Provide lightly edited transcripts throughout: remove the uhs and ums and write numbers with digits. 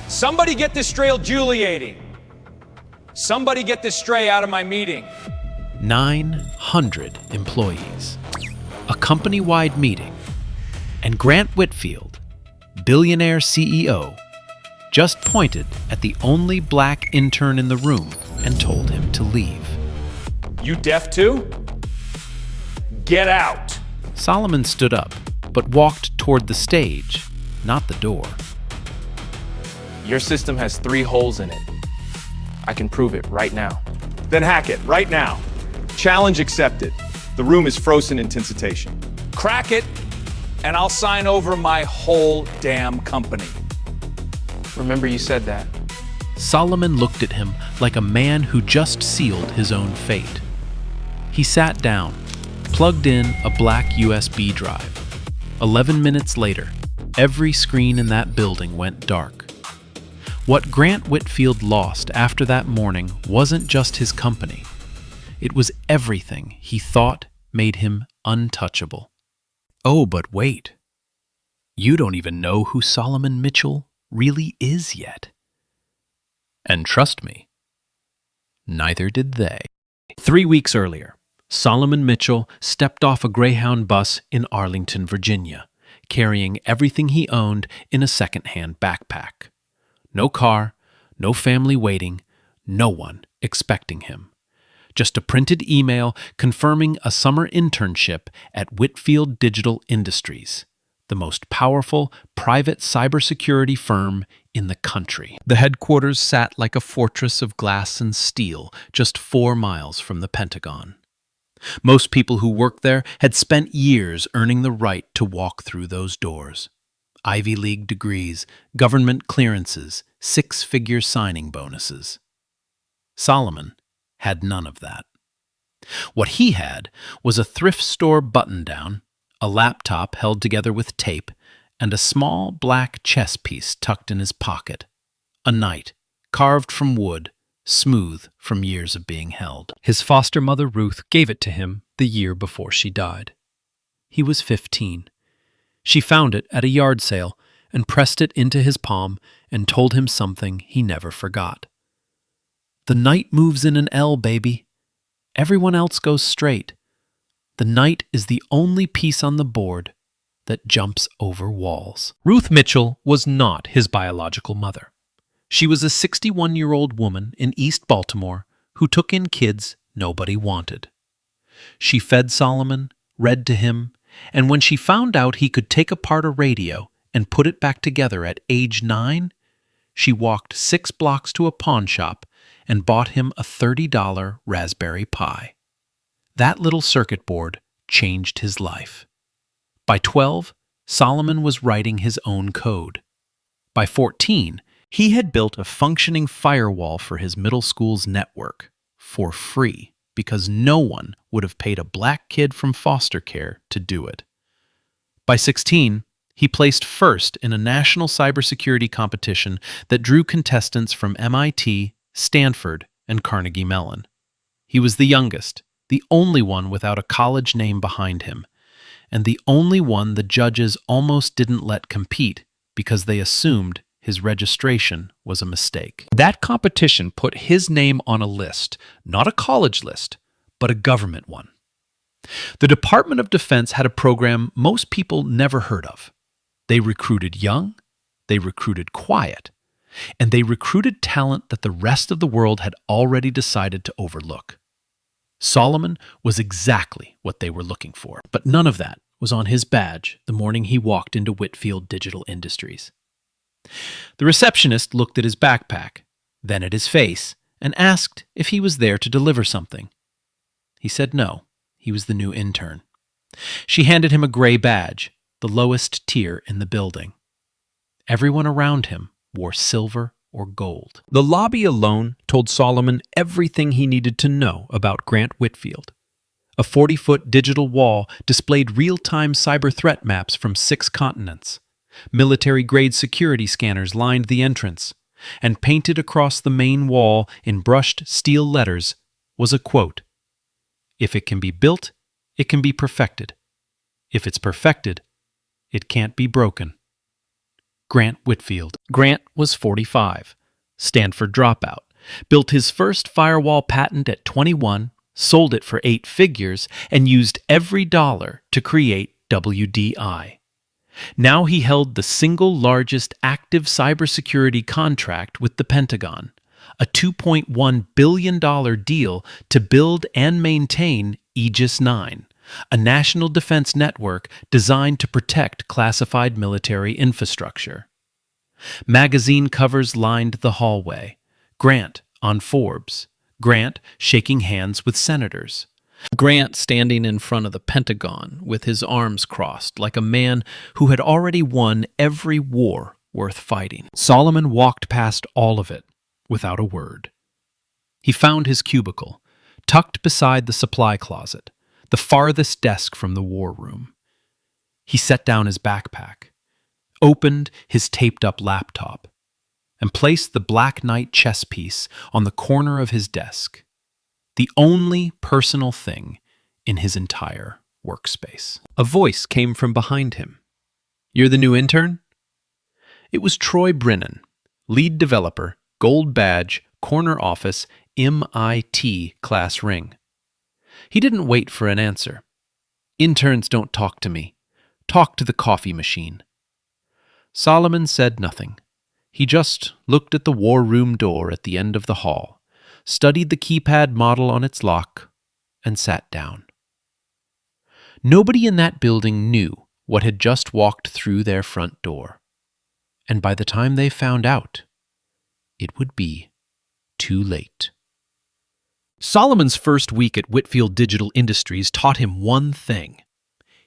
Somebody get this stray Juliating. Somebody get this stray out of my meeting. 900 employees, a company-wide meeting, and Grant Whitfield, billionaire CEO, just pointed at the only black intern in the room and told him to leave. You deaf too? Get out. Solomon stood up, but walked toward the stage, not the door. Your system has 3 holes in it. I can prove it right now. Then hack it, right now. Challenge accepted. The room is frozen in tinsitation. Crack it, and I'll sign over my whole damn company. Remember you said that. Solomon looked at him like a man who just sealed his own fate. He sat down, plugged in a black USB drive. 11 minutes later, every screen in that building went dark. What Grant Whitfield lost after that morning wasn't just his company. It was everything he thought made him untouchable. Oh, but wait. You don't even know who Solomon Mitchell really is yet. And trust me, neither did they. 3 weeks earlier, Solomon Mitchell stepped off a Greyhound bus in Arlington, Virginia, carrying everything he owned in a second-hand backpack. No car, no family waiting, no one expecting him. Just a printed email confirming a summer internship at Whitfield Digital Industries, the most powerful private cybersecurity firm in the country. The headquarters sat like a fortress of glass and steel just 4 miles from the Pentagon. Most people who worked there had spent years earning the right to walk through those doors. Ivy League degrees, government clearances, 6-figure signing bonuses. Solomon had none of that. What he had was a thrift store button-down, a laptop held together with tape, and a small black chess piece tucked in his pocket. A knight, carved from wood, smooth from years of being held. His foster mother Ruth gave it to him the year before she died. He was 15. She found it at a yard sale and pressed it into his palm and told him something he never forgot. The knight moves in an L, baby. Everyone else goes straight. The knight is the only piece on the board that jumps over walls. Ruth Mitchell was not his biological mother. She was a 61-year-old woman in East Baltimore who took in kids nobody wanted. She fed Solomon, read to him, and when she found out he could take apart a radio and put it back together at age 9, she walked 6 blocks to a pawn shop and bought him a $30 Raspberry Pi. That little circuit board changed his life. By 12, Solomon was writing his own code. By 14, he had built a functioning firewall for his middle school's network for free because no one would have paid a black kid from foster care to do it. By 16, he placed first in a national cybersecurity competition that drew contestants from MIT, Stanford, and Carnegie Mellon. He was the youngest, the only one without a college name behind him, and the only one the judges almost didn't let compete because they assumed his registration was a mistake. That competition put his name on a list, not a college list, but a government one. The Department of Defense had a program most people never heard of. They recruited young, they recruited quiet, and they recruited talent that the rest of the world had already decided to overlook. Solomon was exactly what they were looking for, but none of that was on his badge the morning he walked into Whitfield Digital Industries. The receptionist looked at his backpack, then at his face, and asked if he was there to deliver something. He said no, he was the new intern. She handed him a gray badge, the lowest tier in the building. Everyone around him wore silver or gold. The lobby alone told Solomon everything he needed to know about Grant Whitfield. A 40-foot digital wall displayed real-time cyber threat maps from 6 continents. Military-grade security scanners lined the entrance, and painted across the main wall in brushed steel letters was a quote: "If it can be built, it can be perfected. If it's perfected, it can't be broken." Grant Whitfield. Grant was 45, Stanford dropout, built his first firewall patent at 21, sold it for 8 figures, and used every dollar to create WDI. Now he held the single largest active cybersecurity contract with the Pentagon, a $2.1 billion deal to build and maintain Aegis 9, a national defense network designed to protect classified military infrastructure. Magazine covers lined the hallway. Grant on Forbes. Grant shaking hands with senators. Grant standing in front of the Pentagon with his arms crossed like a man who had already won every war worth fighting. Solomon walked past all of it without a word. He found his cubicle, tucked beside the supply closet, the farthest desk from the war room. He set down his backpack, opened his taped-up laptop, and placed the Black Knight chess piece on the corner of his desk, the only personal thing in his entire workspace. A voice came from behind him. "You're the new intern?" It was Troy Brennan, lead developer, gold badge, corner office, MIT class ring. He didn't wait for an answer. "Interns don't talk to me. Talk to the coffee machine." Solomon said nothing. He just looked at the war room door at the end of the hall, studied the keypad model on its lock, and sat down. Nobody in that building knew what had just walked through their front door. And by the time they found out, it would be too late. Solomon's first week at Whitfield Digital Industries taught him one thing.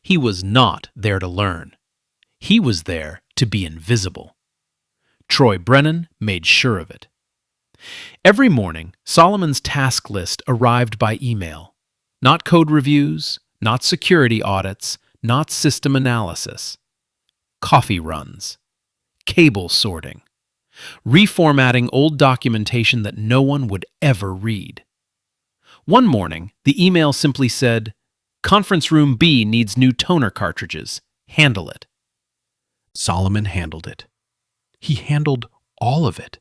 He was not there to learn. He was there to be invisible. Troy Brennan made sure of it. Every morning, Solomon's task list arrived by email. Not code reviews, not security audits, not system analysis. Coffee runs, cable sorting, reformatting old documentation that no one would ever read. One morning, the email simply said, "Conference room B needs new toner cartridges. Handle it." Solomon handled it. He handled all of it.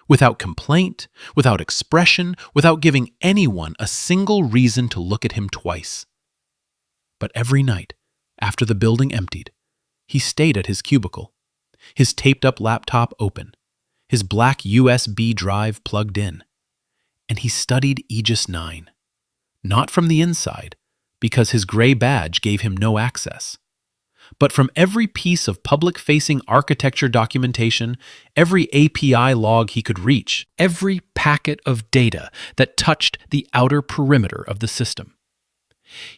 Without complaint, without expression, without giving anyone a single reason to look at him twice. But every night, after the building emptied, he stayed at his cubicle, his taped-up laptop open, his black USB drive plugged in, and he studied Aegis 9. Not from the inside, because his gray badge gave him no access, but from every piece of public-facing architecture documentation, every API log he could reach, every packet of data that touched the outer perimeter of the system.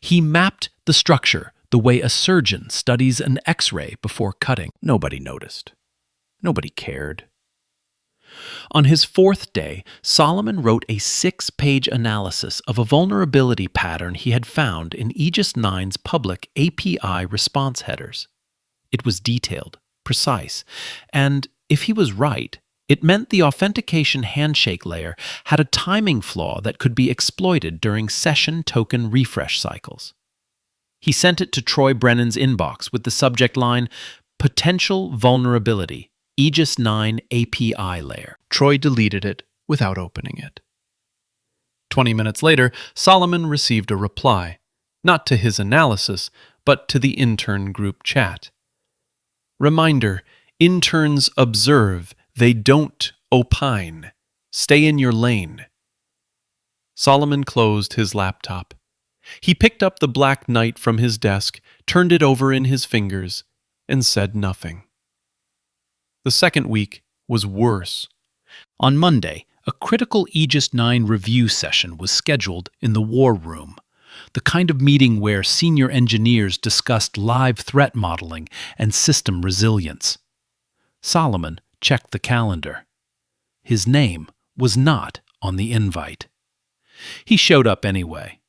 He mapped the structure the way a surgeon studies an X-ray before cutting. Nobody noticed. Nobody cared. On his 4th day, Solomon wrote a 6-page analysis of a vulnerability pattern he had found in Aegis 9's public API response headers. It was detailed, precise, and if he was right, it meant the authentication handshake layer had a timing flaw that could be exploited during session token refresh cycles. He sent it to Troy Brennan's inbox with the subject line, "Potential Vulnerability, Aegis 9 API Layer." Troy deleted it without opening it. 20 minutes later, Solomon received a reply, not to his analysis, but to the intern group chat. "Reminder, interns observe, they don't opine. Stay in your lane." Solomon closed his laptop. He picked up the Black Knight from his desk, turned it over in his fingers, and said nothing. The second week was worse. On Monday, a critical Aegis 9 review session was scheduled in the war room, the kind of meeting where senior engineers discussed live threat modeling and system resilience. Solomon checked the calendar. His name was not on the invite. He showed up anyway.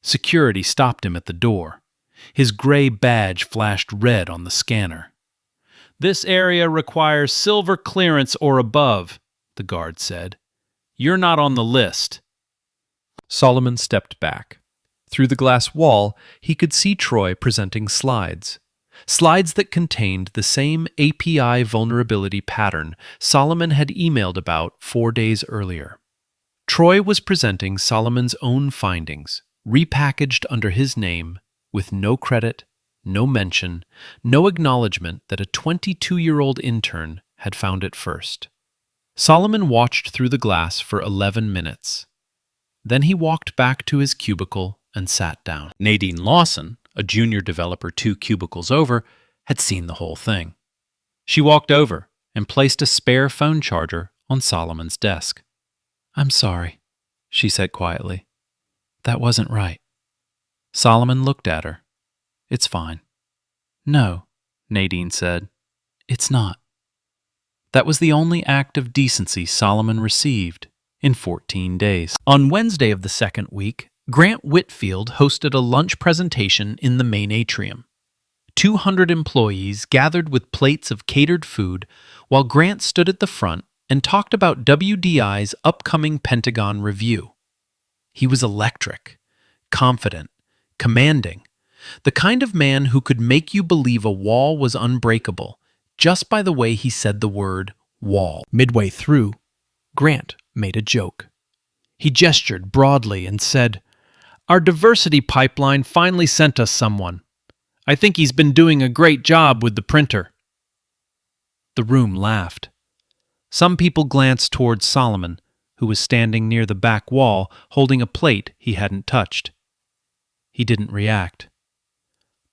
Security stopped him at the door. His gray badge flashed red on the scanner. "This area requires silver clearance or above," the guard said. "You're not on the list." Solomon stepped back. Through the glass wall, he could see Troy presenting slides. Slides that contained the same API vulnerability pattern Solomon had emailed about 4 days earlier. Troy was presenting Solomon's own findings, repackaged under his name, with no credit, no mention, no acknowledgement that a 22-year-old intern had found it first. Solomon watched through the glass for 11 minutes. Then he walked back to his cubicle and sat down. Nadine Lawson, a junior developer 2 cubicles over, had seen the whole thing. She walked over and placed a spare phone charger on Solomon's desk. "I'm sorry," she said quietly. "That wasn't right." Solomon looked at her. "It's fine." "No," Nadine said. "It's not." That was the only act of decency Solomon received in 14 days. On Wednesday of the second week, Grant Whitfield hosted a lunch presentation in the main atrium. 200 employees gathered with plates of catered food while Grant stood at the front and talked about WDI's upcoming Pentagon review. He was electric, confident, commanding, the kind of man who could make you believe a wall was unbreakable just by the way he said the word wall. Midway through, Grant made a joke. He gestured broadly and said, "Our diversity pipeline finally sent us someone. I think he's been doing a great job with the printer." The room laughed. Some people glanced towards Solomon, who was standing near the back wall holding a plate he hadn't touched. He didn't react.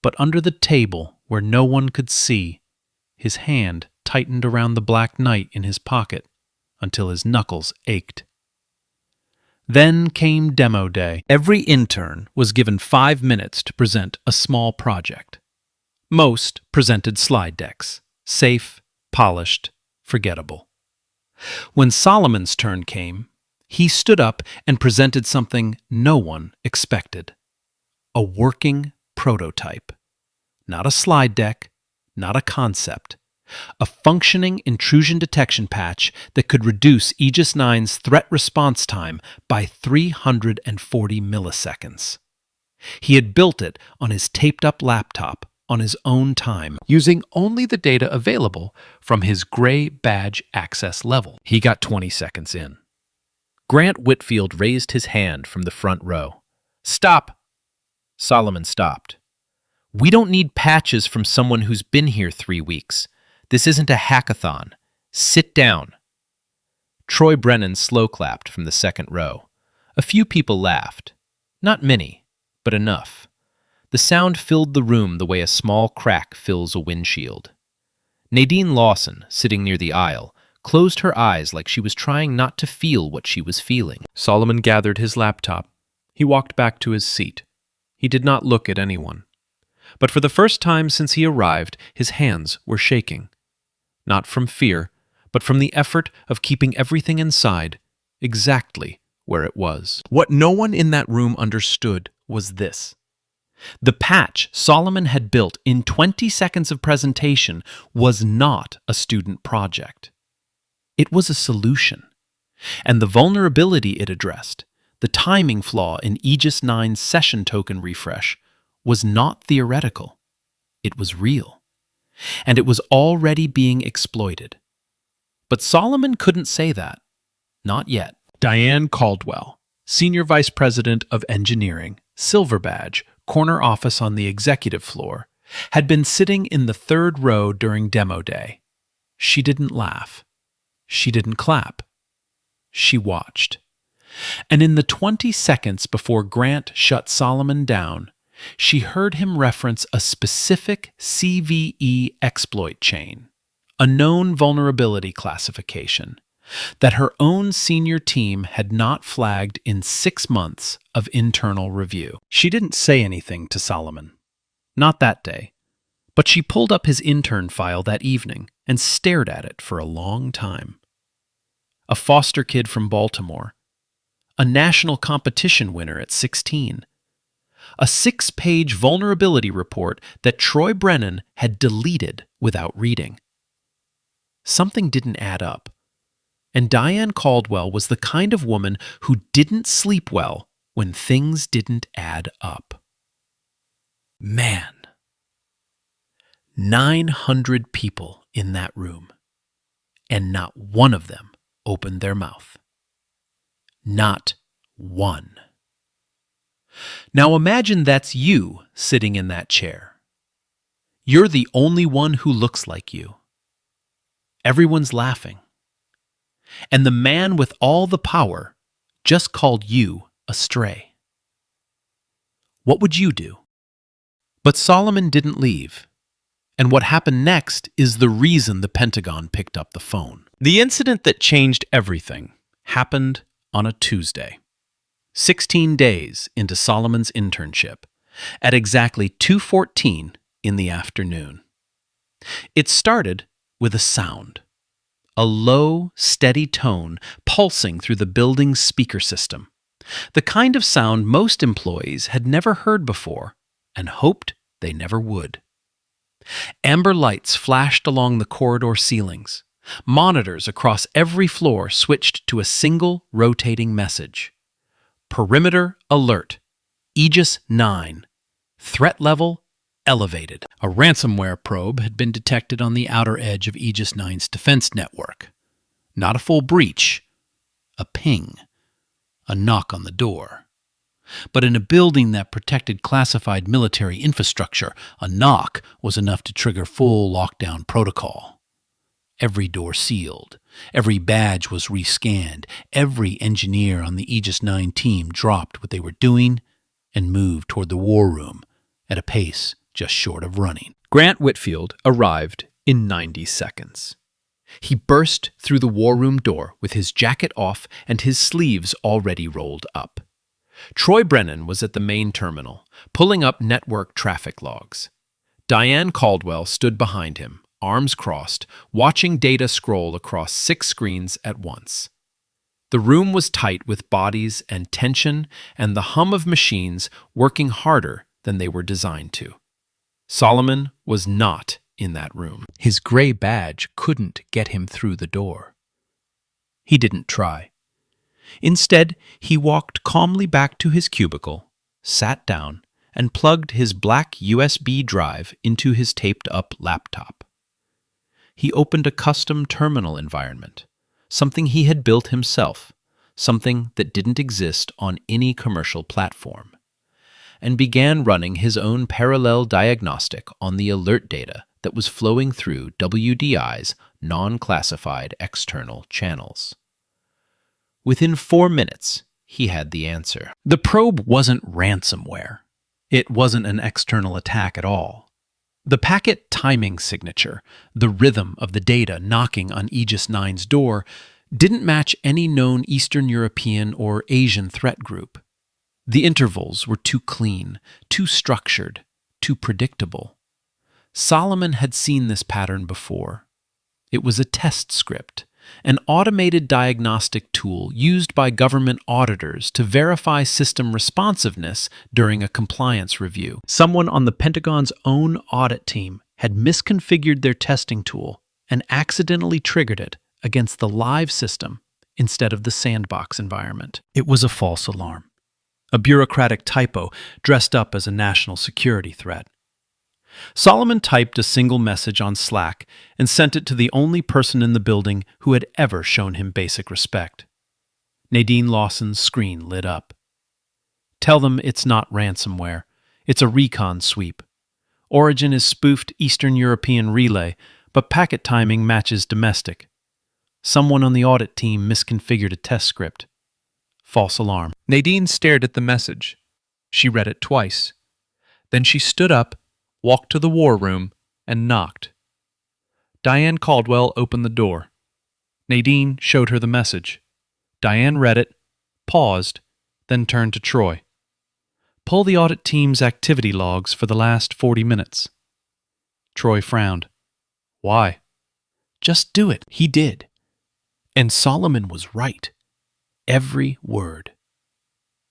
But under the table, where no one could see, his hand tightened around the black knight in his pocket until his knuckles ached. Then came demo day. Every intern was given 5 minutes to present a small project. Most presented slide decks, safe, polished, forgettable. When Solomon's turn came, he stood up and presented something no one expected. A working prototype. Not a slide deck, not a concept. A functioning intrusion detection patch that could reduce Aegis 9's threat response time by 340 milliseconds. He had built it on his taped-up laptop on his own time, using only the data available from his gray badge access level. He got 20 seconds in. Grant Whitfield raised his hand from the front row. "Stop!" Solomon stopped. "We don't need patches from someone who's been here 3 weeks. This isn't a hackathon. Sit down." Troy Brennan slow-clapped from the second row. A few people laughed. Not many, but enough. The sound filled the room the way a small crack fills a windshield. Nadine Lawson, sitting near the aisle, closed her eyes like she was trying not to feel what she was feeling. Solomon gathered his laptop. He walked back to his seat. He did not look at anyone. But for the first time since he arrived, his hands were shaking. Not from fear, but from the effort of keeping everything inside exactly where it was. What no one in that room understood was this. The patch Solomon had built in 20 seconds of presentation was not a student project. It was a solution. And the vulnerability it addressed, the timing flaw in Aegis 9's session token refresh, was not theoretical. It was real. And it was already being exploited. But Solomon couldn't say that. Not yet. Diane Caldwell, Senior Vice President of Engineering, Silver Badge, corner office on the executive floor, had been sitting in the third row during demo day. She didn't laugh. She didn't clap. She watched. And in the 20 seconds before Grant shut Solomon down, she heard him reference a specific CVE exploit chain, a known vulnerability classification, that her own senior team had not flagged in 6 months of internal review. She didn't say anything to Solomon. Not that day. But she pulled up his intern file that evening and stared at it for a long time. A foster kid from Baltimore. A national competition winner at 16. A 6-page vulnerability report that Troy Brennan had deleted without reading. Something didn't add up. And Diane Caldwell was the kind of woman who didn't sleep well when things didn't add up. Man. 900 people in that room, and not one of them opened their mouth. Not one. Now imagine that's you sitting in that chair. You're the only one who looks like you. Everyone's laughing. And the man with all the power just called you a stray. What would you do? But Solomon didn't leave. And what happened next is the reason the Pentagon picked up the phone. The incident that changed everything happened on a Tuesday, 16 days into Solomon's internship, at exactly 2:14 in the afternoon. It started with a sound, a low, steady tone pulsing through the building's speaker system, the kind of sound most employees had never heard before and hoped they never would. Amber lights flashed along the corridor ceilings. Monitors across every floor switched to a single rotating message. Perimeter alert. Aegis 9. Threat level elevated. A ransomware probe had been detected on the outer edge of Aegis 9's defense network. Not a full breach. A ping. A knock on the door. But in a building that protected classified military infrastructure, a knock was enough to trigger full lockdown protocol. Every door sealed. Every badge was rescanned. Every engineer on the Aegis 9 team dropped what they were doing and moved toward the war room at a pace just short of running. Grant Whitfield arrived in 90 seconds. He burst through the war room door with his jacket off and his sleeves already rolled up. Troy Brennan was at the main terminal, pulling up network traffic logs. Diane Caldwell stood behind him, arms crossed, watching data scroll across 6 screens at once. The room was tight with bodies and tension and the hum of machines working harder than they were designed to. Solomon was not in that room. His gray badge couldn't get him through the door. He didn't try. Instead, he walked calmly back to his cubicle, sat down, and plugged his black USB drive into his taped-up laptop. He opened a custom terminal environment, something he had built himself, something that didn't exist on any commercial platform, and began running his own parallel diagnostic on the alert data that was flowing through WDI's non-classified external channels. Within 4 minutes, he had the answer. The probe wasn't ransomware. It wasn't an external attack at all. The packet timing signature, the rhythm of the data knocking on Aegis 9's door, didn't match any known Eastern European or Asian threat group. The intervals were too clean, too structured, too predictable. Solomon had seen this pattern before. It was a test script, an automated diagnostic tool used by government auditors to verify system responsiveness during a compliance review. Someone on the Pentagon's own audit team had misconfigured their testing tool and accidentally triggered it against the live system instead of the sandbox environment. It was a false alarm, a bureaucratic typo dressed up as a national security threat. Solomon typed a single message on Slack and sent it to the only person in the building who had ever shown him basic respect. Nadine Lawson's screen lit up. Tell them it's not ransomware. It's a recon sweep. Origin is spoofed Eastern European relay, but packet timing matches domestic. Someone on the audit team misconfigured a test script. False alarm. Nadine stared at the message. She read it twice. Then she stood up, walked to the war room, and knocked. Diane Caldwell opened the door. Nadine showed her the message. Diane read it, paused, then turned to Troy. Pull the audit team's activity logs for the last 40 minutes. Troy frowned. Why? Just do it. He did. And Solomon was right. Every word.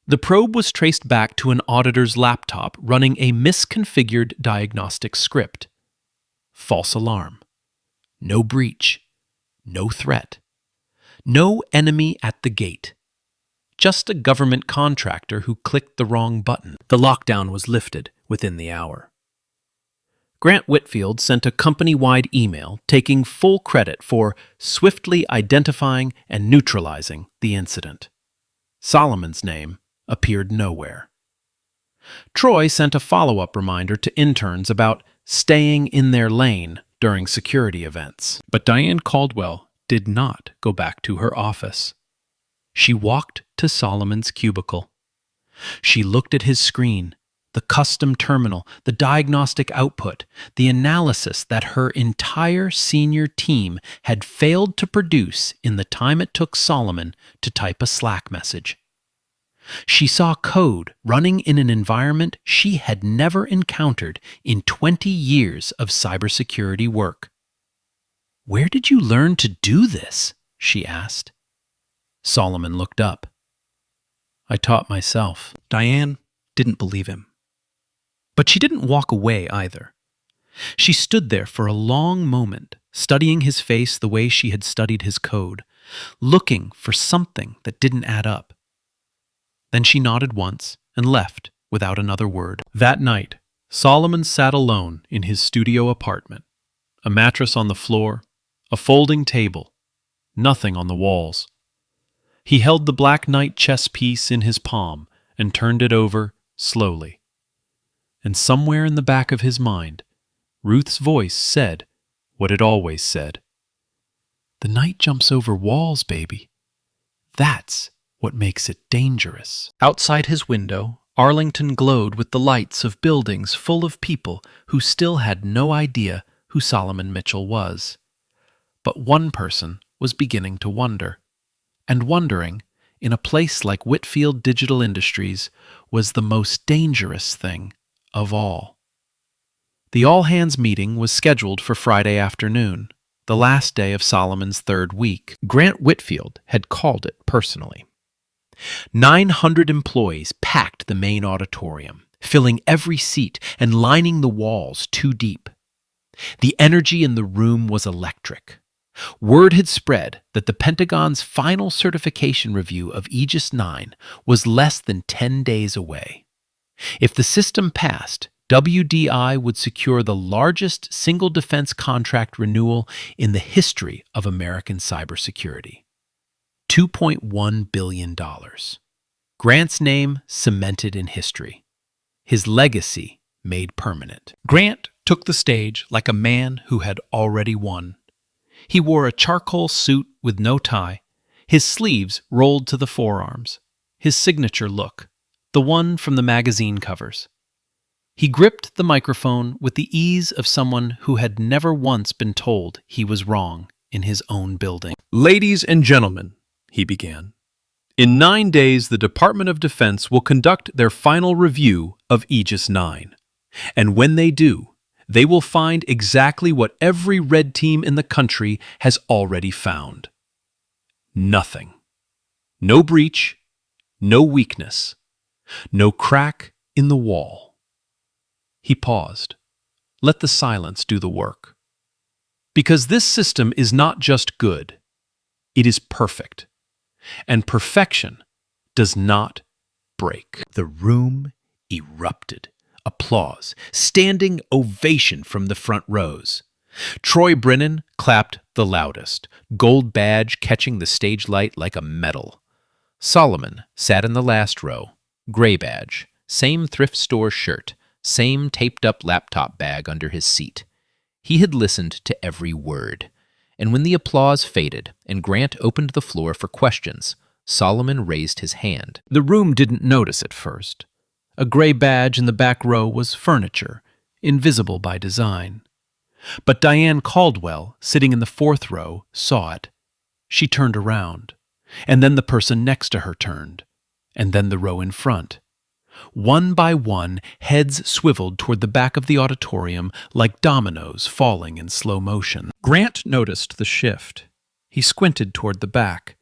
The probe was traced back to an auditor's laptop running a misconfigured diagnostic script. False alarm. No breach. No threat. No enemy at the gate. Just a government contractor who clicked the wrong button. The lockdown was lifted within the hour. Grant Whitfield sent a company-wide email taking full credit for swiftly identifying and neutralizing the incident. Solomon's name appeared nowhere. Troy sent a follow-up reminder to interns about staying in their lane during security events. But Diane Caldwell did not go back to her office. She walked to Solomon's cubicle. She looked at his screen, the custom terminal, the diagnostic output, the analysis that her entire senior team had failed to produce in the time it took Solomon to type a Slack message. She saw code running in an environment she had never encountered in 20 years of cybersecurity work. "Where did you learn to do this?" she asked. Solomon looked up. "I taught myself." Diane didn't believe him. But she didn't walk away either. She stood there for a long moment, studying his face the way she had studied his code, looking for something that didn't add up. Then she nodded once and left without another word. That night, Solomon sat alone in his studio apartment. A mattress on the floor, a folding table, nothing on the walls. He held the black knight chess piece in his palm and turned it over slowly. And somewhere in the back of his mind, Ruth's voice said what it always said. "The knight jumps over walls, baby. That's what makes it dangerous." Outside his window, Arlington glowed with the lights of buildings full of people who still had no idea who Solomon Mitchell was. But one person was beginning to wonder. And wondering, in a place like Whitfield Digital Industries, was the most dangerous thing of all. The all-hands meeting was scheduled for Friday afternoon, the last day of Solomon's third week. Grant Whitfield had called it personally. 900 employees packed the main auditorium, filling every seat and lining the walls too deep. The energy in the room was electric. Word had spread that the Pentagon's final certification review of Aegis 9 was less than 10 days away. If the system passed, WDI would secure the largest single defense contract renewal in the history of American cybersecurity. $2.1 billion. Grant's name cemented in history. His legacy made permanent. Grant took the stage like a man who had already won. He wore a charcoal suit with no tie, his sleeves rolled to the forearms, his signature look, the one from the magazine covers. He gripped the microphone with the ease of someone who had never once been told he was wrong in his own building. "Ladies and gentlemen," he began, "in 9 days the Department of Defense will conduct their final review of Aegis 9. And when they do, they will find exactly what every red team in the country has already found. Nothing. No breach, no weakness, no crack in the wall." He paused. Let the silence do the work. Because this system is not just good, it is perfect. And perfection does not break. The room erupted. Applause, standing ovation from the front rows. Troy Brennan clapped the loudest, gold badge catching the stage light like a medal. Solomon sat in the last row, gray badge, same thrift store shirt, same taped-up laptop bag under his seat. He had listened to every word, and when the applause faded and Grant opened the floor for questions, Solomon raised his hand. The room didn't notice at first. A gray badge in the back row was furniture, invisible by design. But Diane Caldwell, sitting in the fourth row, saw it. She turned around, and then the person next to her turned, and then the row in front. One by one, heads swiveled toward the back of the auditorium like dominoes falling in slow motion. Grant noticed the shift. He squinted toward the back.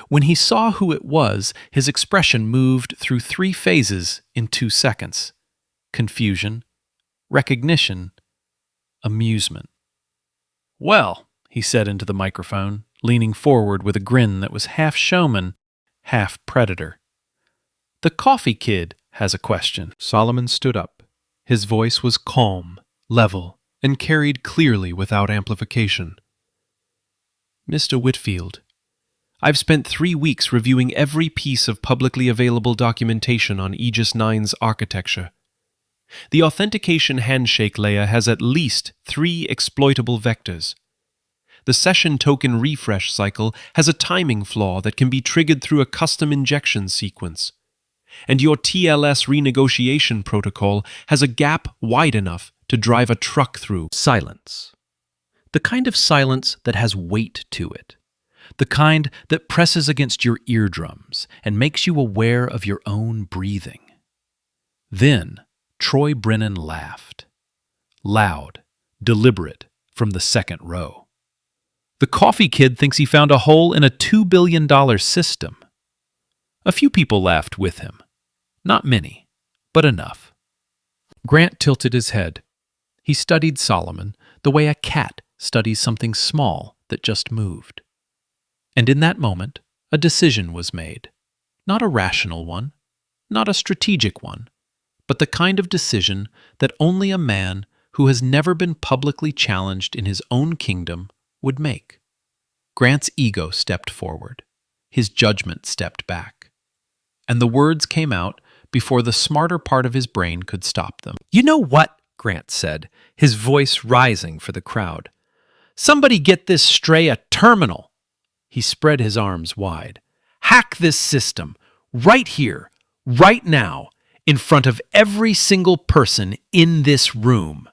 When he saw who it was, his expression moved through 3 phases in 2 seconds. Confusion, recognition, amusement. "Well," he said into the microphone, leaning forward with a grin that was half showman, half predator. "The coffee kid has a question." Solomon stood up. His voice was calm, level, and carried clearly without amplification. Mr. Whitfield, I've spent 3 weeks reviewing every piece of publicly available documentation on Aegis 9's architecture. The authentication handshake layer has at least 3 exploitable vectors. The session token refresh cycle has a timing flaw that can be triggered through a custom injection sequence. And your TLS renegotiation protocol has a gap wide enough to drive a truck through. Silence. The kind of silence that has weight to it. The kind that presses against your eardrums and makes you aware of your own breathing. Then Troy Brennan laughed. Loud, deliberate, from the second row. The coffee kid thinks he found a hole in a $2 billion system. A few people laughed with him. Not many, but enough. Grant tilted his head. He studied Solomon the way a cat studies something small that just moved. And in that moment, a decision was made. Not a rational one, not a strategic one, but the kind of decision that only a man who has never been publicly challenged in his own kingdom would make. Grant's ego stepped forward. His judgment stepped back. And the words came out before the smarter part of his brain could stop them. "You know what?" Grant said, his voice rising for the crowd. "Somebody get this stray a terminal." He spread his arms wide. "Hack this system, right here, right now, in front of every single person in this room."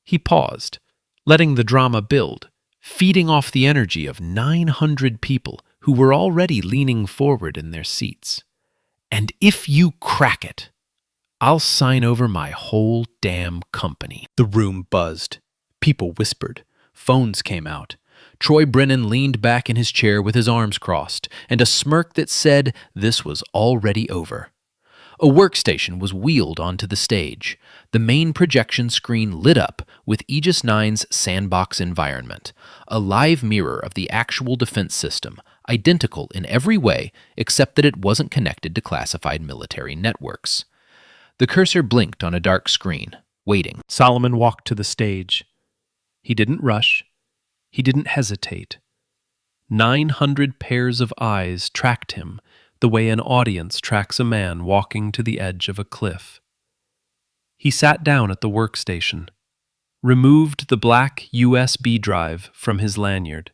He paused, letting the drama build, feeding off the energy of 900 people who were already leaning forward in their seats. "And if you crack it, I'll sign over my whole damn company." The room buzzed. People whispered. Phones came out. Troy Brennan leaned back in his chair with his arms crossed, and a smirk that said this was already over. A workstation was wheeled onto the stage. The main projection screen lit up with Aegis 9's sandbox environment, a live mirror of the actual defense system, identical in every way except that it wasn't connected to classified military networks. The cursor blinked on a dark screen, waiting. Solomon walked to the stage. He didn't rush. He didn't hesitate. 900 pairs of eyes tracked him the way an audience tracks a man walking to the edge of a cliff. He sat down at the workstation, removed the black USB drive from his lanyard,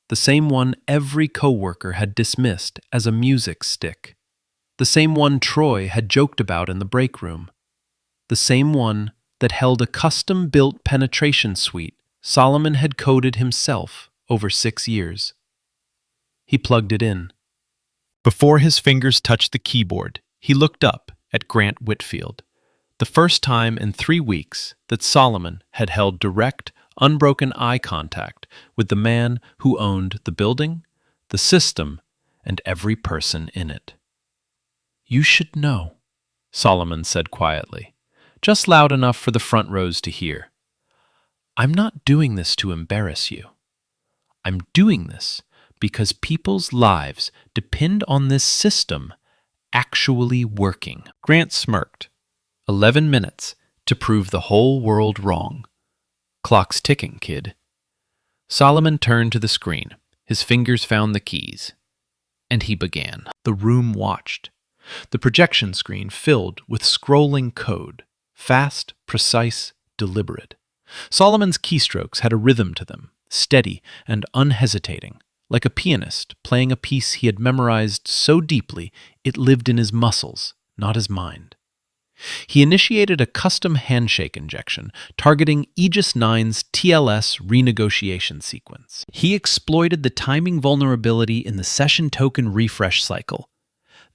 the same one every coworker had dismissed as a music stick, the same one Troy had joked about in the break room, the same one that held a custom-built penetration suite Solomon had coded himself over 6 years. He plugged it in. Before his fingers touched the keyboard, he looked up at Grant Whitfield, the first time in 3 weeks that Solomon had held direct, unbroken eye contact with the man who owned the building, the system, and every person in it. "You should know," Solomon said quietly, just loud enough for the front rows to hear. "I'm not doing this to embarrass you. I'm doing this because people's lives depend on this system actually working." Grant smirked. 11 minutes to prove the whole world wrong. Clock's ticking, kid. Solomon turned to the screen. His fingers found the keys. And he began. The room watched. The projection screen filled with scrolling code. Fast, precise, deliberate. Solomon's keystrokes had a rhythm to them, steady and unhesitating, like a pianist playing a piece he had memorized so deeply it lived in his muscles, not his mind. He initiated a custom handshake injection targeting Aegis 9's TLS renegotiation sequence. He exploited the timing vulnerability in the session token refresh cycle,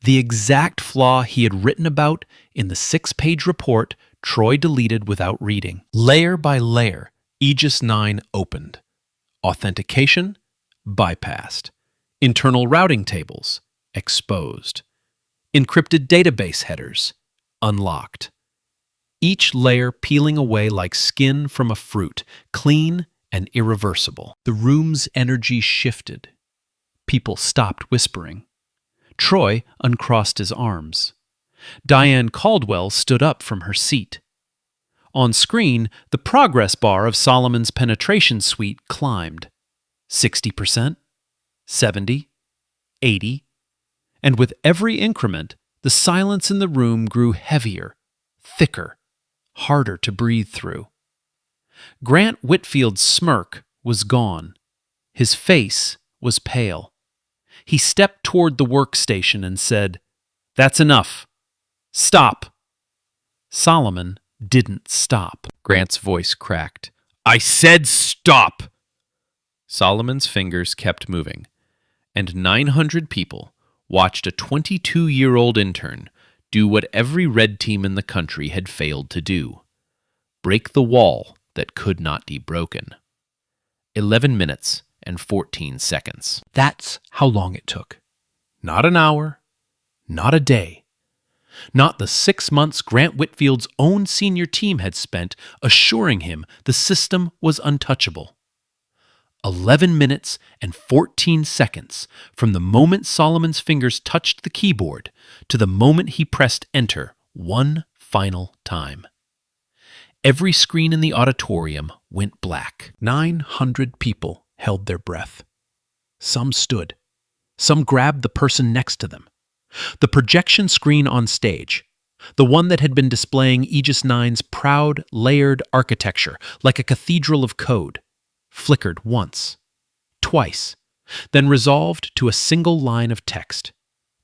the exact flaw he had written about in the 6-page report Troy deleted without reading. Layer by layer, Aegis 9 opened. Authentication bypassed. Internal routing tables exposed. Encrypted database headers unlocked. Each layer peeling away like skin from a fruit, clean and irreversible. The room's energy shifted. People stopped whispering. Troy uncrossed his arms. Diane Caldwell stood up from her seat. On screen, the progress bar of Solomon's penetration suite climbed. 60%, 70, 80, and with every increment, the silence in the room grew heavier, thicker, harder to breathe through. Grant Whitfield's smirk was gone. His face was pale. He stepped toward the workstation and said, "That's enough. Stop." Solomon didn't stop. Grant's voice cracked. "I said stop!" Solomon's fingers kept moving, and 900 people watched a 22-year-old intern do what every red team in the country had failed to do: break the wall that could not be broken. 11 minutes and 14 seconds. That's how long it took. Not an hour, not a day, not the 6 months Grant Whitfield's own senior team had spent assuring him the system was untouchable. 11 minutes and 14 seconds from the moment Solomon's fingers touched the keyboard to the moment he pressed enter one final time. Every screen in the auditorium went black. 900 people held their breath. Some stood. Some grabbed the person next to them. The projection screen on stage, the one that had been displaying Aegis 9's proud, layered architecture like a cathedral of code, flickered once, twice, then resolved to a single line of text,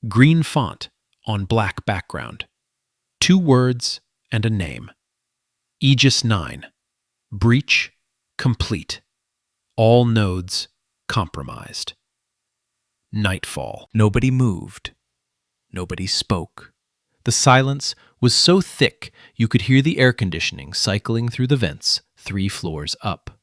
green font on black background. 2 words and a name. Aegis 9. Breach complete. All nodes compromised. Nightfall. Nobody moved. Nobody spoke. The silence was so thick you could hear the air conditioning cycling through the vents 3 floors up.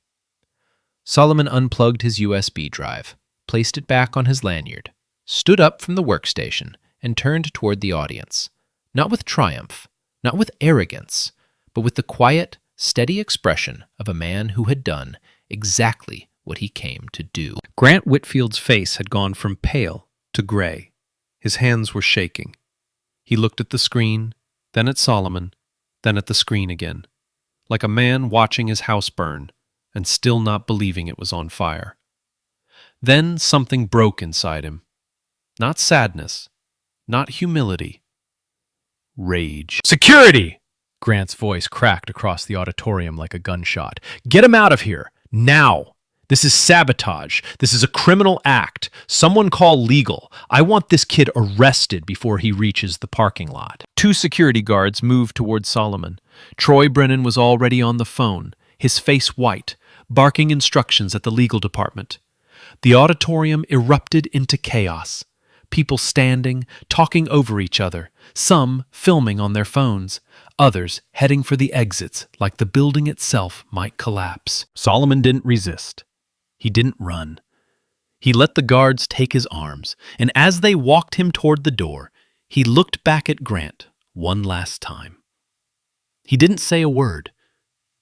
Solomon unplugged his USB drive, placed it back on his lanyard, stood up from the workstation, and turned toward the audience, not with triumph, not with arrogance, but with the quiet, steady expression of a man who had done exactly what he came to do. Grant Whitfield's face had gone from pale to gray. His hands were shaking. He looked at the screen, then at Solomon, then at the screen again, like a man watching his house burn and still not believing it was on fire. Then something broke inside him. Not sadness, not humility. Rage. "Security!" Grant's voice cracked across the auditorium like a gunshot. "Get him out of here! Now! This is sabotage. This is a criminal act. Someone call legal. I want this kid arrested before he reaches the parking lot." 2 security guards moved toward Solomon. Troy Brennan was already on the phone, his face white, barking instructions at the legal department. The auditorium erupted into chaos. People standing, talking over each other, some filming on their phones, others heading for the exits like the building itself might collapse. Solomon didn't resist. He didn't run. He let the guards take his arms, and as they walked him toward the door, he looked back at Grant one last time. He didn't say a word.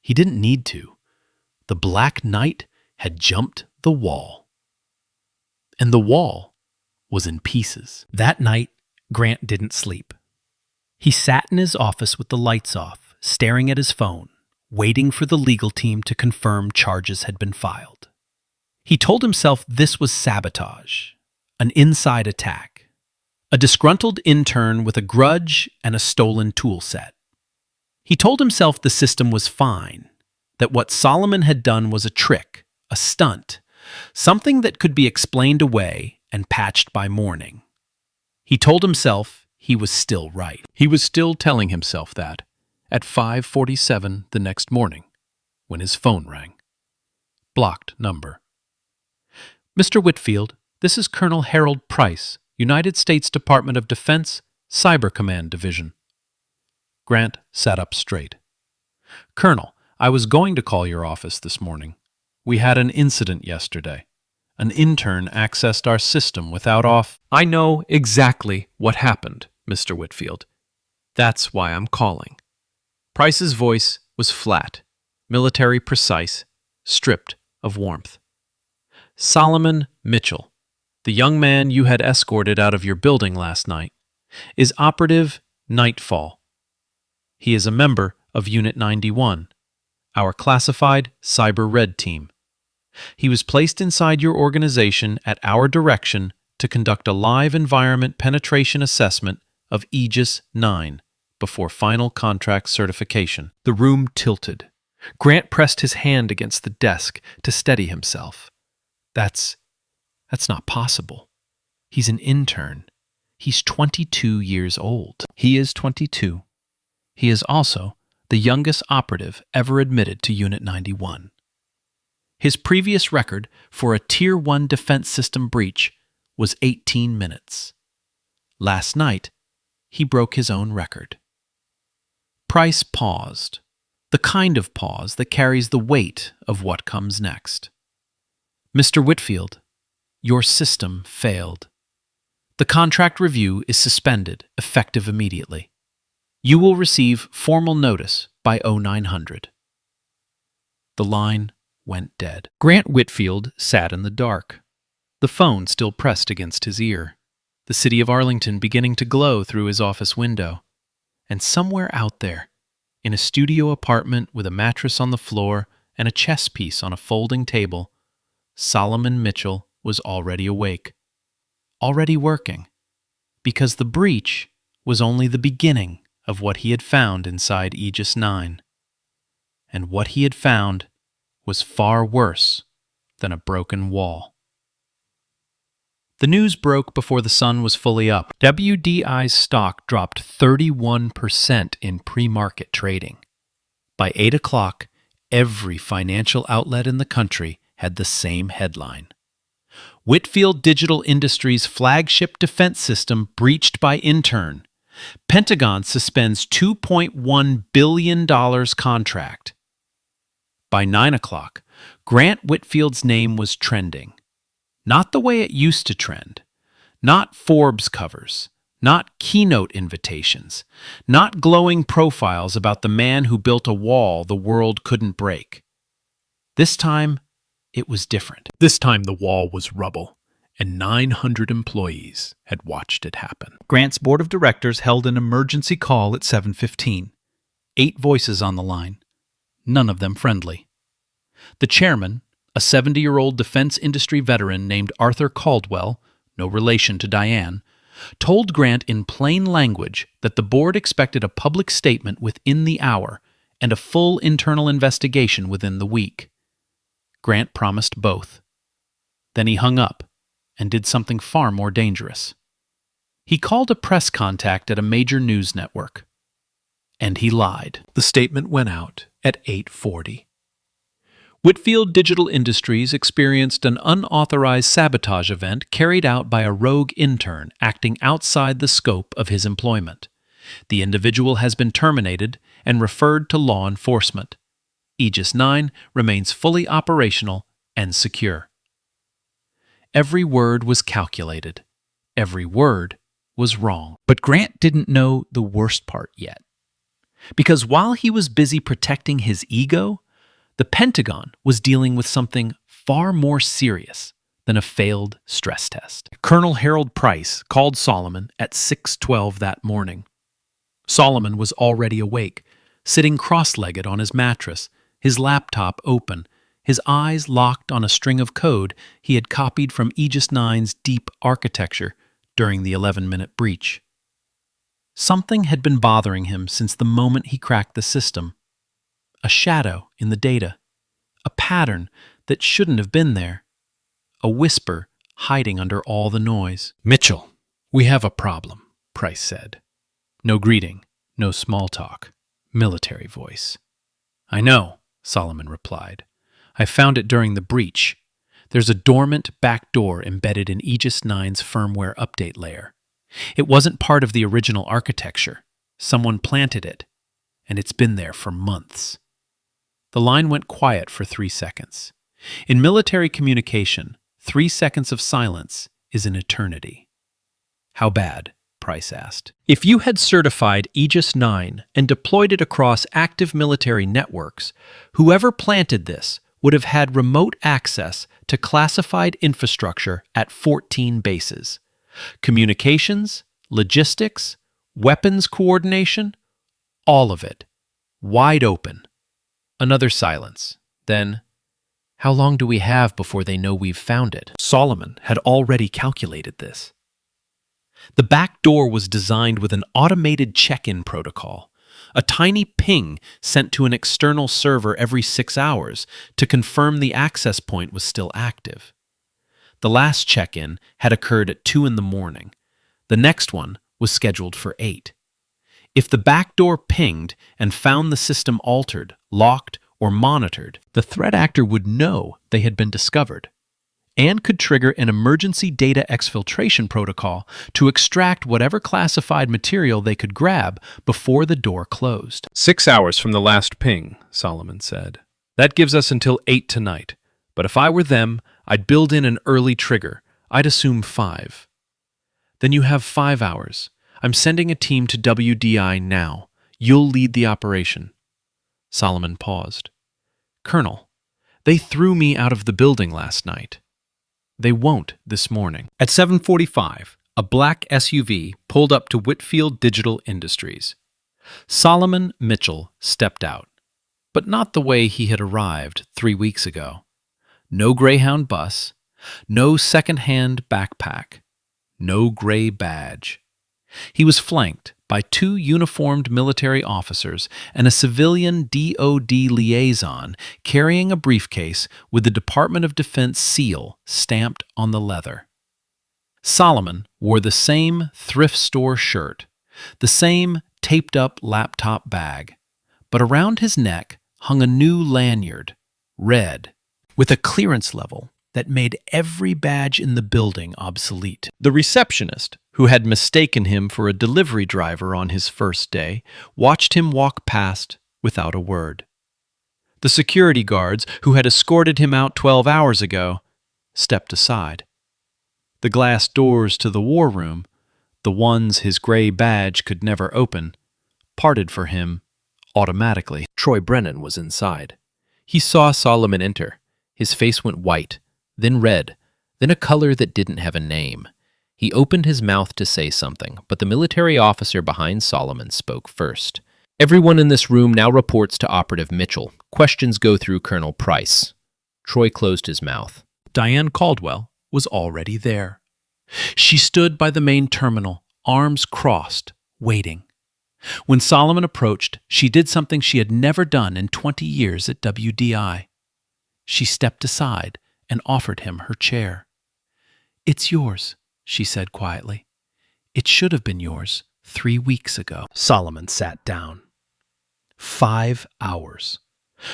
He didn't need to. The Black Knight had jumped the wall. And the wall was in pieces. That night, Grant didn't sleep. He sat in his office with the lights off, staring at his phone, waiting for the legal team to confirm charges had been filed. He told himself this was sabotage, an inside attack, a disgruntled intern with a grudge and a stolen tool set. He told himself the system was fine, that what Solomon had done was a trick, a stunt, something that could be explained away and patched by morning. He told himself he was still right. He was still telling himself that at 5:47 the next morning when his phone rang. Blocked number. "Mr. Whitfield, this is Colonel Harold Price, United States Department of Defense, Cyber Command Division." Grant sat up straight. "Colonel, I was going to call your office this morning. We had an incident yesterday. An intern accessed our system without auth." "I know exactly what happened, Mr. Whitfield. That's why I'm calling." Price's voice was flat, military precise, stripped of warmth. "Solomon Mitchell, the young man you had escorted out of your building last night, is operative Nightfall. He is a member of Unit 91, our classified Cyber Red Team. He was placed inside your organization at our direction to conduct a live environment penetration assessment of Aegis 9 before final contract certification. The room tilted. Grant pressed his hand against the desk to steady himself. That's not possible. He's an intern. He's 22 years old. He is 22. He is also the youngest operative ever admitted to Unit 91. His previous record for a Tier 1 defense system breach was 18 minutes. Last night, he broke his own record. Price paused, the kind of pause that carries the weight of what comes next. Mr. Whitfield, your system failed. The contract review is suspended, effective immediately. You will receive formal notice by 0900. The line went dead. Grant Whitfield sat in the dark, the phone still pressed against his ear, the city of Arlington beginning to glow through his office window. And somewhere out there, in a studio apartment with a mattress on the floor and a chess piece on a folding table, Solomon Mitchell was already awake, already working, because the breach was only the beginning of what he had found inside Aegis 9. And what he had found was far worse than a broken wall. The news broke before the sun was fully up. WDI's stock dropped 31% in pre-market trading. By 8 o'clock, every financial outlet in the country had the same headline. Whitfield Digital Industries' flagship defense system breached by Intern. Pentagon suspends $2.1 billion contract. By 9 o'clock, Grant Whitfield's name was trending. Not the way it used to trend. Not Forbes covers. Not keynote invitations. Not glowing profiles about the man who built a wall the world couldn't break. This time, it was different. This time the wall was rubble, and 900 employees had watched it happen. Grant's board of directors held an emergency call at 7:15. 8 voices on the line, none of them friendly. The chairman, a 70-year-old defense industry veteran named Arthur Caldwell, no relation to Diane, told Grant in plain language that the board expected a public statement within the hour and a full internal investigation within the week. Grant promised both. Then he hung up and did something far more dangerous. He called a press contact at a major news network. And he lied. The statement went out at 8:40. Whitfield Digital Industries experienced an unauthorized sabotage event carried out by a rogue intern acting outside the scope of his employment. The individual has been terminated and referred to law enforcement. Aegis 9 remains fully operational and secure. Every word was calculated. Every word was wrong. But Grant didn't know the worst part yet. Because while he was busy protecting his ego, the Pentagon was dealing with something far more serious than a failed stress test. Colonel Harold Price called Solomon at 6:12 that morning. Solomon was already awake, sitting cross-legged on his mattress, his laptop open, his eyes locked on a string of code he had copied from Aegis 9's deep architecture during the 11-minute breach. Something had been bothering him since the moment he cracked the system. A shadow in the data, a pattern that shouldn't have been there, a whisper hiding under all the noise. "Mitchell, we have a problem," Price said. No greeting, no small talk, military voice. "I know," Solomon replied. "I found it during the breach. There's a dormant back door embedded in Aegis 9's firmware update layer. It wasn't part of the original architecture. Someone planted it, and it's been there for months." The line went quiet for 3 seconds. In military communication, 3 seconds of silence is an eternity. "How bad?" Price asked. "If you had certified Aegis 9 and deployed it across active military networks, whoever planted this would have had remote access to classified infrastructure at 14 bases. Communications, logistics, weapons coordination, all of it, wide open. Another silence. Then, "How long do we have before they know we've found it?" Solomon had already calculated this. The back door was designed with an automated check-in protocol, a tiny ping sent to an external server every 6 hours to confirm the access point was still active. The last check-in had occurred at 2 in the morning. The next one was scheduled for 8. If the back door pinged and found the system altered, locked, or monitored, the threat actor would know they had been discovered and could trigger an emergency data exfiltration protocol to extract whatever classified material they could grab before the door closed. 6 hours from the last ping, Solomon said. That gives us until 8 tonight. But if I were them, I'd build in an early trigger. I'd assume 5. Then you have 5 hours. I'm sending a team to WDI now. You'll lead the operation. Solomon paused. Colonel, they threw me out of the building last night. They won't this morning. At 7:45, a black SUV pulled up to Whitfield Digital Industries. Solomon Mitchell stepped out, but not the way he had arrived 3 weeks ago. No Greyhound bus, no second-hand backpack, no gray badge. He was flanked by 2 uniformed military officers and a civilian DoD liaison carrying a briefcase with the Department of Defense seal stamped on the leather. Solomon wore the same thrift store shirt, the same taped-up laptop bag, but around his neck hung a new lanyard, red, with a clearance level that made every badge in the building obsolete. The receptionist, who had mistaken him for a delivery driver on his first day, watched him walk past without a word. The security guards, who had escorted him out 12 hours ago, stepped aside. The glass doors to the war room, the ones his gray badge could never open, parted for him automatically. Troy Brennan was inside. He saw Solomon enter. His face went white, then red, then a color that didn't have a name. He opened his mouth to say something, but the military officer behind Solomon spoke first. Everyone in this room now reports to Operative Mitchell. Questions go through Colonel Price. Troy closed his mouth. Diane Caldwell was already there. She stood by the main terminal, arms crossed, waiting. When Solomon approached, she did something she had never done in 20 years at WDI. She stepped aside and offered him her chair. "It's yours," she said quietly. "It should have been yours 3 weeks ago." Solomon sat down. 5 hours.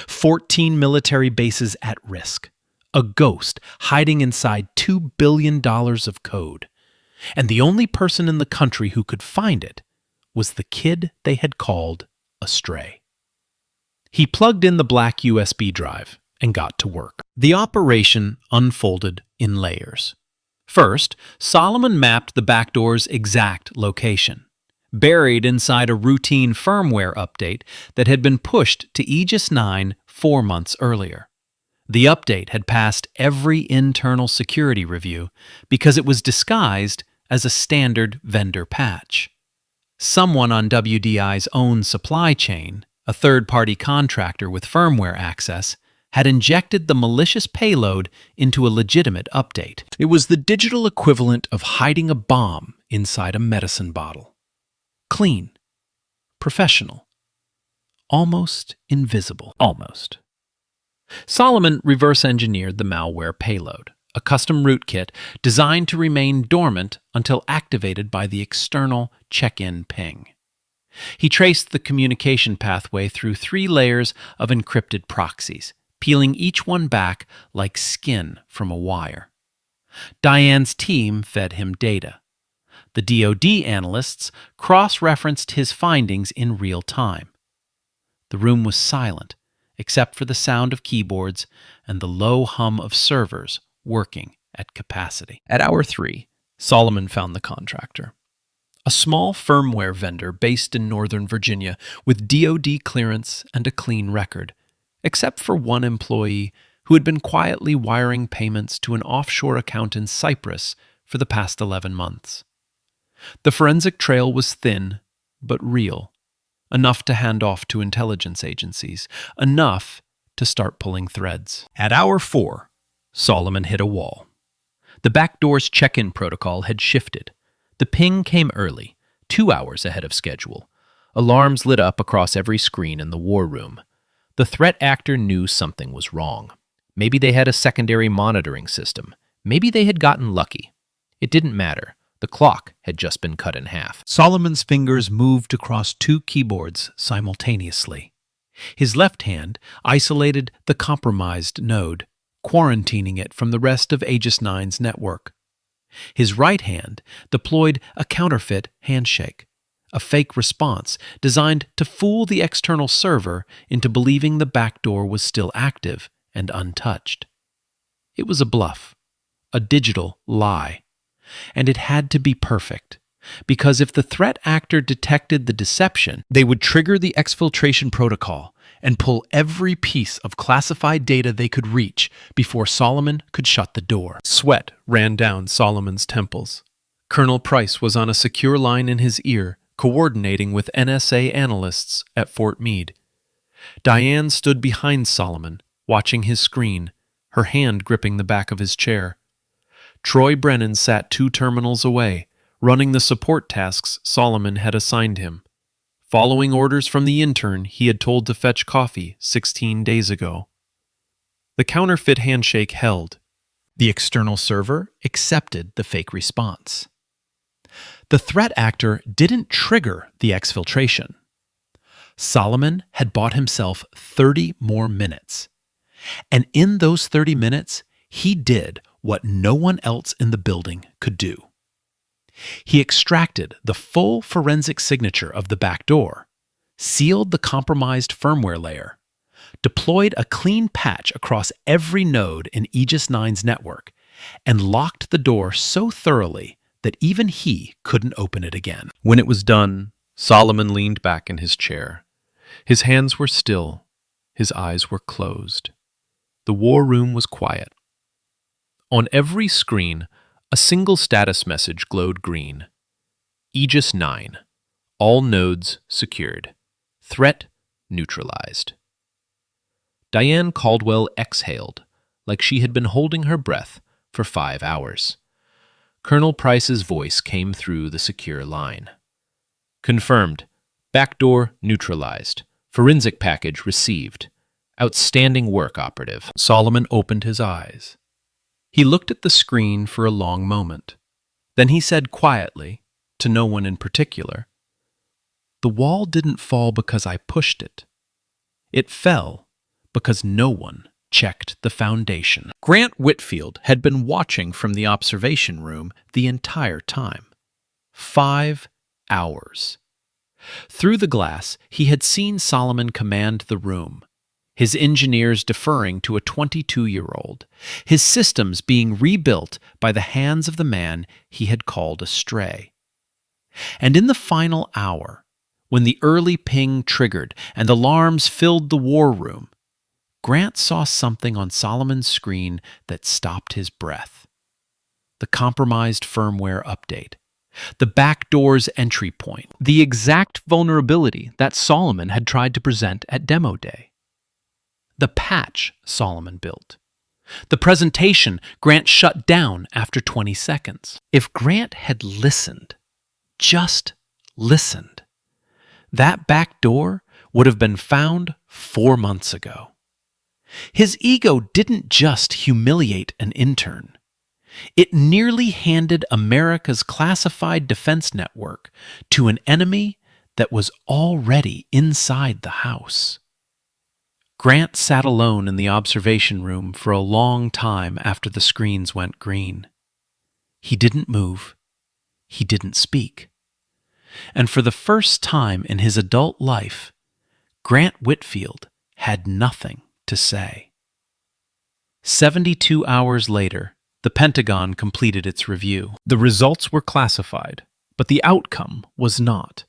14 military bases at risk. A ghost hiding inside $2 billion of code. And the only person in the country who could find it was the kid they had called a stray. He plugged in the black USB drive and got to work. The operation unfolded in layers. First, Solomon mapped the back door's exact location, buried inside a routine firmware update that had been pushed to Aegis 9 4 months earlier. The update had passed every internal security review because it was disguised as a standard vendor patch. Someone on WDI's own supply chain, a third-party contractor with firmware access, had injected the malicious payload into a legitimate update. It was the digital equivalent of hiding a bomb inside a medicine bottle. Clean, professional, almost invisible. Almost. Solomon reverse-engineered the malware payload, a custom rootkit designed to remain dormant until activated by the external check-in ping. He traced the communication pathway through 3 layers of encrypted proxies, peeling each one back like skin from a wire. Diane's team fed him data. The DoD analysts cross-referenced his findings in real time. The room was silent, except for the sound of keyboards and the low hum of servers working at capacity. At hour 3, Solomon found the contractor. A small firmware vendor based in Northern Virginia with DoD clearance and a clean record, except for one employee who had been quietly wiring payments to an offshore account in Cyprus for the past 11 months. The forensic trail was thin, but real. enough to hand off to intelligence agencies, enough to start pulling threads. At hour 4, Solomon hit a wall. The backdoor's check-in protocol had shifted. The ping came early, 2 hours ahead of schedule. Alarms lit up across every screen in the war room. The threat actor knew something was wrong. Maybe they had a secondary monitoring system. Maybe they had gotten lucky. It didn't matter. The clock had just been cut in half. Solomon's fingers moved across 2 keyboards simultaneously. His left hand isolated the compromised node, quarantining it from the rest of Aegis 9's network. His right hand deployed a counterfeit handshake, a fake response designed to fool the external server into believing the backdoor was still active and untouched. It was a bluff, a digital lie, and it had to be perfect, because if the threat actor detected the deception, they would trigger the exfiltration protocol and pull every piece of classified data they could reach before Solomon could shut the door. Sweat ran down Solomon's temples. Colonel Price was on a secure line in his ear, coordinating with NSA analysts at Fort Meade. Diane stood behind Solomon, watching his screen, her hand gripping the back of his chair. Troy Brennan sat 2 terminals away, running the support tasks Solomon had assigned him, following orders from the intern he had told to fetch coffee 16 days ago. The counterfeit handshake held. The external server accepted the fake response. The threat actor didn't trigger the exfiltration. Solomon had bought himself 30 more minutes. And in those 30 minutes, he did what no one else in the building could do. He extracted the full forensic signature of the backdoor, sealed the compromised firmware layer, deployed a clean patch across every node in Aegis 9's network, and locked the door so thoroughly that even he couldn't open it again. When it was done, Solomon leaned back in his chair. His hands were still, his eyes were closed. The war room was quiet. On every screen, a single status message glowed green. Aegis 9. All nodes secured. Threat neutralized. Diane Caldwell exhaled, like she had been holding her breath for 5 hours. Colonel Price's voice came through the secure line. Confirmed. Backdoor neutralized. Forensic package received. Outstanding work, Operative. Solomon opened his eyes. He looked at the screen for a long moment. Then he said quietly, to no one in particular, "The wall didn't fall because I pushed it. It fell because no one checked the foundation." Grant Whitfield had been watching from the observation room the entire time. 5 hours. Through the glass, he had seen Solomon command the room, his engineers deferring to a 22-year-old, his systems being rebuilt by the hands of the man he had called a stray. And in the final hour, when the early ping triggered and alarms filled the war room, Grant saw something on Solomon's screen that stopped his breath. The compromised firmware update. The backdoor's entry point. The exact vulnerability that Solomon had tried to present at Demo Day. The patch Solomon built. The presentation Grant shut down after 20 seconds. If Grant had listened, just listened, that back door would have been found 4 months ago. His ego didn't just humiliate an intern. It nearly handed America's classified defense network to an enemy that was already inside the house. Grant sat alone in the observation room for a long time after the screens went green. He didn't move. He didn't speak. And for the first time in his adult life, Grant Whitfield had nothing to say. 72 hours later, the Pentagon completed its review. The results were classified, but the outcome was not.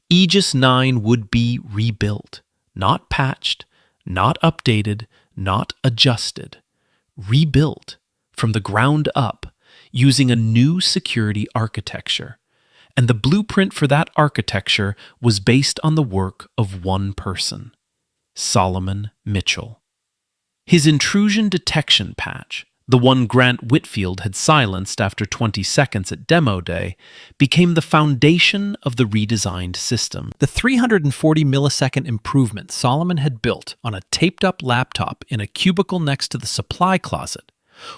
Aegis 9 would be rebuilt, not patched, not updated, not adjusted. Rebuilt from the ground up using a new security architecture, And the blueprint for that architecture was based on the work of one person, Solomon Mitchell. His intrusion detection patch, the one Grant Whitfield had silenced after 20 seconds at demo day, became the foundation of the redesigned system. The 340 millisecond improvement Solomon had built on a taped-up laptop in a cubicle next to the supply closet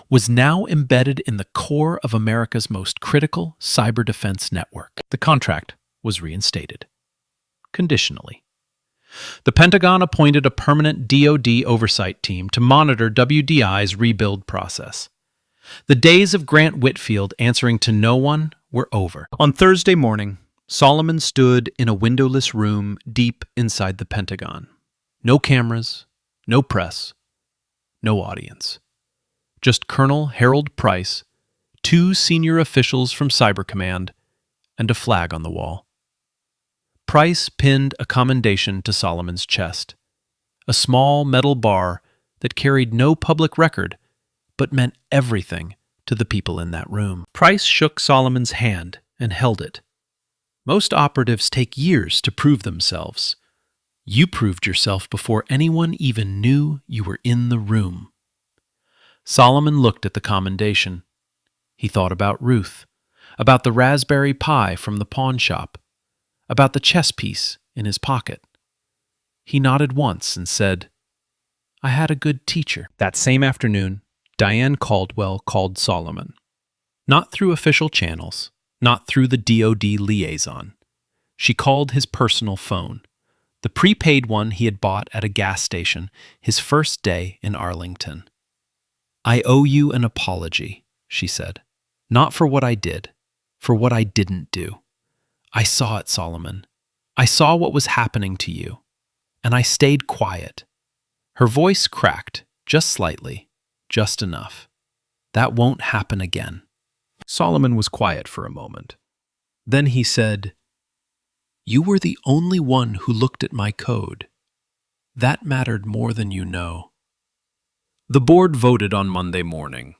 was now embedded in the core of America's most critical cyber defense network. The contract was reinstated. Conditionally. The Pentagon appointed a permanent DoD oversight team to monitor WDI's rebuild process. The days of Grant Whitfield answering to no one were over. On Thursday morning, Solomon stood in a windowless room deep inside the Pentagon. No cameras, no press, no audience. Just Colonel Harold Price, 2 senior officials from Cyber Command, and a flag on the wall. Price pinned a commendation to Solomon's chest, a small metal bar that carried no public record but meant everything to the people in that room. Price shook Solomon's hand and held it. Most operatives take years to prove themselves. You proved yourself before anyone even knew you were in the room. Solomon looked at the commendation. He thought about Ruth, about the Raspberry Pi from the pawn shop, about the chess piece in his pocket. He nodded once and said, "I had a good teacher." That same afternoon, Diane Caldwell called Solomon. Not through official channels, not through the DoD liaison. She called his personal phone, the prepaid one he had bought at a gas station his first day in Arlington. "I owe you an apology," she said. "Not for what I did, for what I didn't do. I saw it, Solomon. I saw what was happening to you, and I stayed quiet." Her voice cracked, just slightly, just enough. "That won't happen again." Solomon was quiet for a moment. Then he said, "You were the only one who looked at my code. That mattered more than you know." The board voted on Monday morning,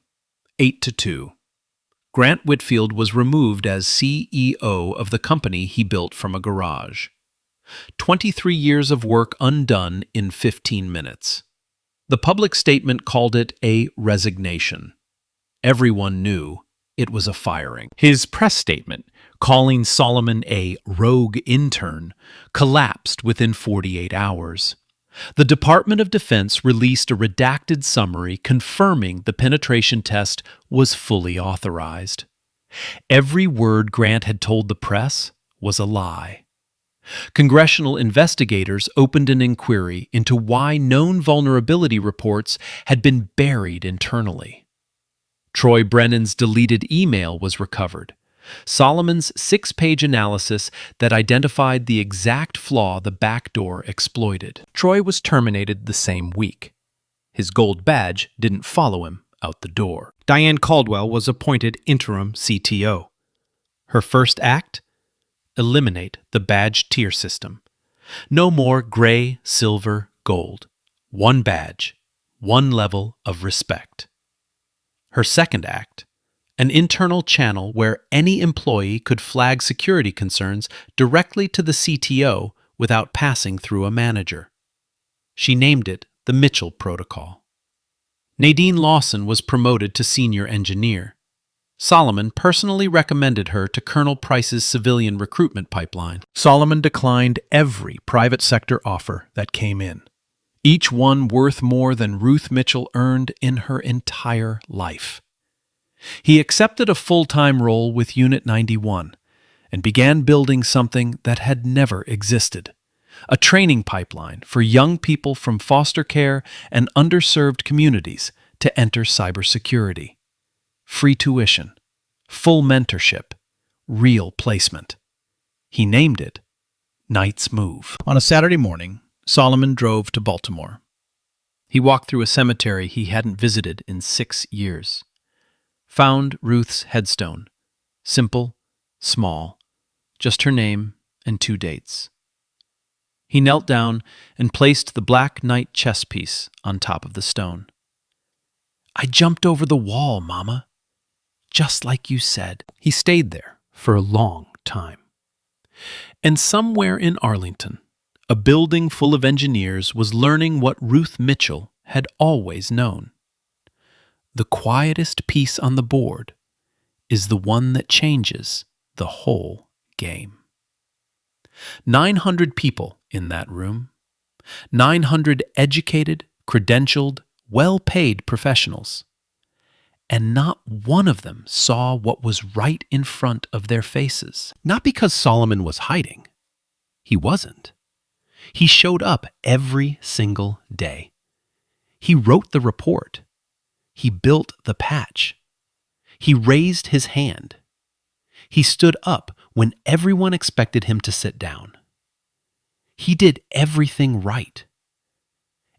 8-2. Grant Whitfield was removed as CEO of the company he built from a garage. 23 years of work undone in 15 minutes. The public statement called it a resignation. Everyone knew it was a firing. His press statement, calling Solomon a rogue intern, collapsed within 48 hours. The Department of Defense released a redacted summary confirming the penetration test was fully authorized. Every word Grant had told the press was a lie. Congressional investigators opened an inquiry into why known vulnerability reports had been buried internally. Troy Brennan's deleted email was recovered. Solomon's 6-page analysis that identified the exact flaw the backdoor exploited. Troy was terminated the same week. His gold badge didn't follow him out the door. Diane Caldwell was appointed interim CTO. Her first act? Eliminate the badge tier system. No more gray, silver, gold. One badge, one level of respect. Her second act? An internal channel where any employee could flag security concerns directly to the CTO without passing through a manager. She named it the Mitchell Protocol. Nadine Lawson was promoted to senior engineer. Solomon personally recommended her to Colonel Price's civilian recruitment pipeline. Solomon declined every private sector offer that came in, each one worth more than Ruth Mitchell earned in her entire life. He accepted a full-time role with Unit 91 and began building something that had never existed, a training pipeline for young people from foster care and underserved communities to enter cybersecurity. Free tuition, full mentorship, real placement. He named it Knight's Move. On a Saturday morning, Solomon drove to Baltimore. He walked through a cemetery he hadn't visited in 6 years. Found Ruth's headstone. Simple, small, just her name and 2 dates. He knelt down and placed the black knight chess piece on top of the stone. "I jumped over the wall, Mama. Just like you said." He stayed there for a long time. And somewhere in Arlington, a building full of engineers was learning what Ruth Mitchell had always known. The quietest piece on the board is the one that changes the whole game. 900 people in that room, 900 educated, credentialed, well-paid professionals. And not one of them saw what was right in front of their faces. Not because Solomon was hiding. He wasn't. He showed up every single day. He wrote the report. He built the patch. He raised his hand. He stood up when everyone expected him to sit down. He did everything right.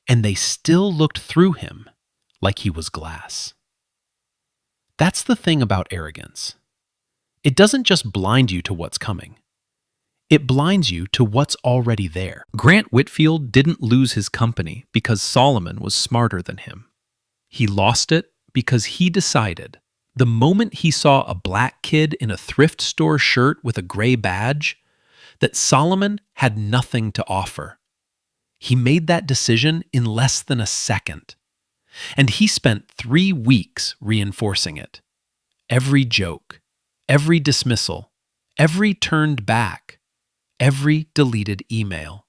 And they still looked through him like he was glass. That's the thing about arrogance. It doesn't just blind you to what's coming. It blinds you to what's already there. Grant Whitfield didn't lose his company because Solomon was smarter than him. He lost it because he decided the moment he saw a black kid in a thrift store shirt with a gray badge that Solomon had nothing to offer. He made that decision in less than a second. And he spent 3 weeks reinforcing it. Every joke, every dismissal, every turned back, every deleted email.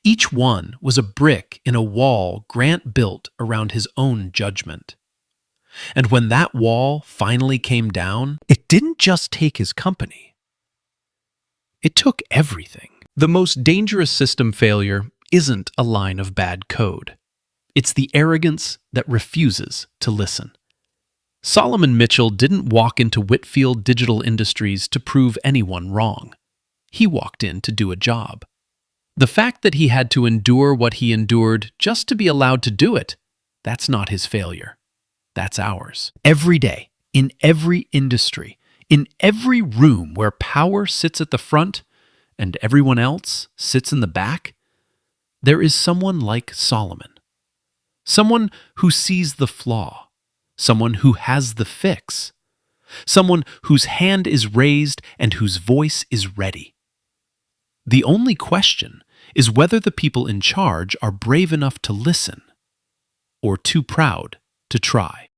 Each one was a brick in a wall Grant built around his own judgment. And when that wall finally came down, it didn't just take his company. It took everything. The most dangerous system failure isn't a line of bad code. It's the arrogance that refuses to listen. Solomon Mitchell didn't walk into Whitfield Digital Industries to prove anyone wrong. He walked in to do a job. The fact that he had to endure what he endured just to be allowed to do it, that's not his failure. That's ours. Every day, in every industry, in every room where power sits at the front and everyone else sits in the back, there is someone like Solomon. Someone who sees the flaw, someone who has the fix, someone whose hand is raised and whose voice is ready. The only question is whether the people in charge are brave enough to listen or too proud to try.